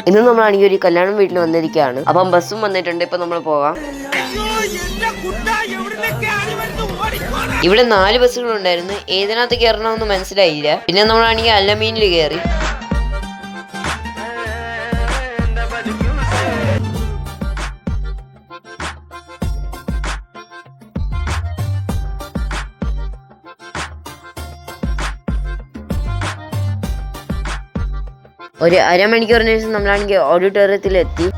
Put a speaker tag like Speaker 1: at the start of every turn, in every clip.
Speaker 1: ഇന്ന് നമ്മളാണെങ്കിൽ ഒരു കല്യാണം വീട്ടിൽ വന്നിരിക്കുകയാണ്. അപ്പം ബസ്സും വന്നിട്ടുണ്ട്. ഇപ്പൊ നമ്മൾ പോകാം. ഇവിടെ 4 ബസ്സുകൾ ഉണ്ടായിരുന്നു. ഏതിനകത്ത് കയറണമെന്ന് മനസ്സിലായില്ല. പിന്നെ നമ്മളാണെങ്കിൽ അല്ലമീനിൽ കയറി. ഒരു അരമണിക്കൂറിന് ശേഷം നമ്മളാണെങ്കിൽ ഓഡിറ്റോറിയത്തിലെത്തി.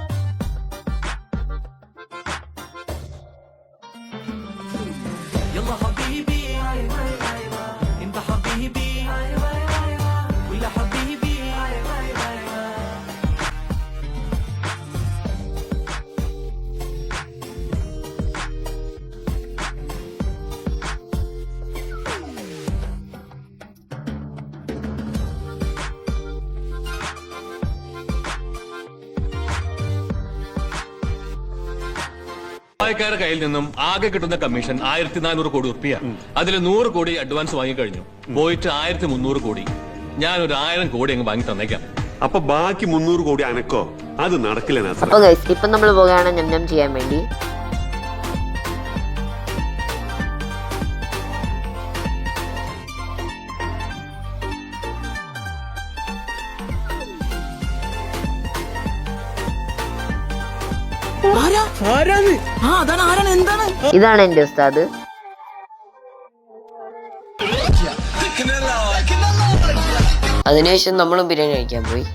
Speaker 2: വായ്ക്കാരുടെ കയ്യിൽ നിന്നും ആകെ കിട്ടുന്ന കമ്മീഷൻ 1400 കോടി റുപ്യ. അതിൽ 100 കോടി അഡ്വാൻസ് വാങ്ങിക്കഴിഞ്ഞു. പോയിട്ട് 1300 കോടി. ഞാൻ ഒരു 1000 കോടി അങ്ങ് വാങ്ങി തന്നേക്കാം.
Speaker 3: അപ്പൊ ബാക്കി 300 കോടി അനക്കോ? അത് നടക്കില്ല.
Speaker 1: അപ്പൊ ഗൈസ്, ഇപ്പൊ നമ്മൾ പോകുകയാണ് ഞം ചെയ്യാൻ വേണ്ടി. ഇതാണ് എന്റെ ഉസ്താദ്. അതിനുശേഷം നമ്മളും ബിരിയാണി കഴിക്കാൻ പോയി.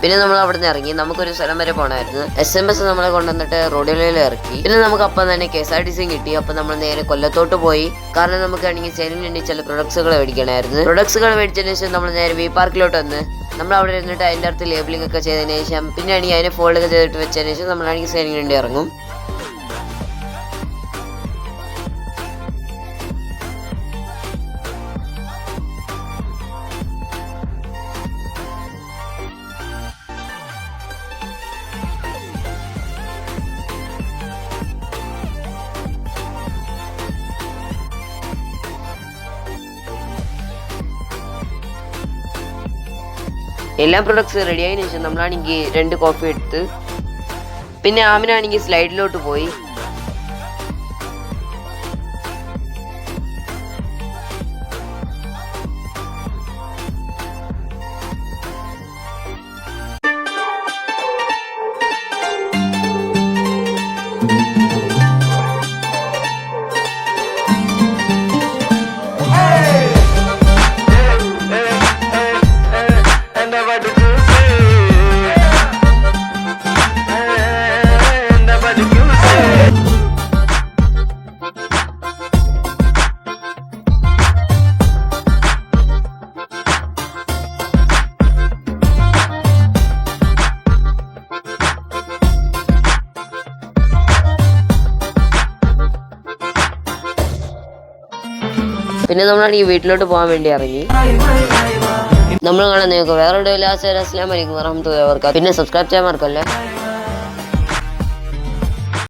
Speaker 1: പിന്നെ നമ്മൾ അവിടെ നിന്ന് ഇറങ്ങി. നമുക്കൊരു സ്ഥലം വരെ പോകണമായിരുന്നു. SMS നമ്മളെ കൊണ്ടുവന്നിട്ട് റോഡിൽ ഇറക്കി. പിന്നെ നമുക്ക് അപ്പം തന്നെ KSRTC കിട്ടി. അപ്പം നമ്മൾ നേരെ കൊല്ലത്തോട്ട് പോയി. കാരണം നമുക്കാണെങ്കിൽ സെയിലിന് വേണ്ടി ചില പ്രൊഡക്ട്സുകൾ മേടിക്കണമായിരുന്നു. പ്രൊഡക്ട്സുകൾ മേടിച്ചതിന് ശേഷം നമ്മൾ നേരെ വി പാർക്കിലോട്ട് വന്ന് നമ്മൾ അവിടെ ഇരുന്നിട്ട് അതിൻ്റെ അടുത്ത് ലേബിളിംഗ് ഒക്കെ ചെയ്തതിന് ശേഷം പിന്നെയാണെങ്കിൽ അതിനെ ഫോൾഡ് ഒക്കെ ചെയ്തിട്ട് വെച്ചതിന് ശേഷം നമ്മളാണെങ്കിൽ സെയിലിന് വേണ്ടി ഇറങ്ങും. എല്ലാ പ്രൊഡക്ട്സ് റെഡി ആയതിനു ശേഷം നമ്മളാണെങ്കിൽ 2 കോഫി എടുത്ത് പിന്നെ ആമിനാണെങ്കിൽ സ്ലൈഡിലോട്ട് പോയി. പിന്നെ നമ്മളാണെങ്കിൽ വീട്ടിലോട്ട് പോകാൻ വേണ്ടി ഇറങ്ങി. നമ്മൾ കാണാൻ നിങ്ങൾക്ക് വേറെ അസ്സലാമു അലൈക്കും വറഹ്മത്തുള്ളാഹി വബറകാതുഹു. പിന്നെ സബ്സ്ക്രൈബ് ചെയ്യാൻ മറക്കല്ലേ.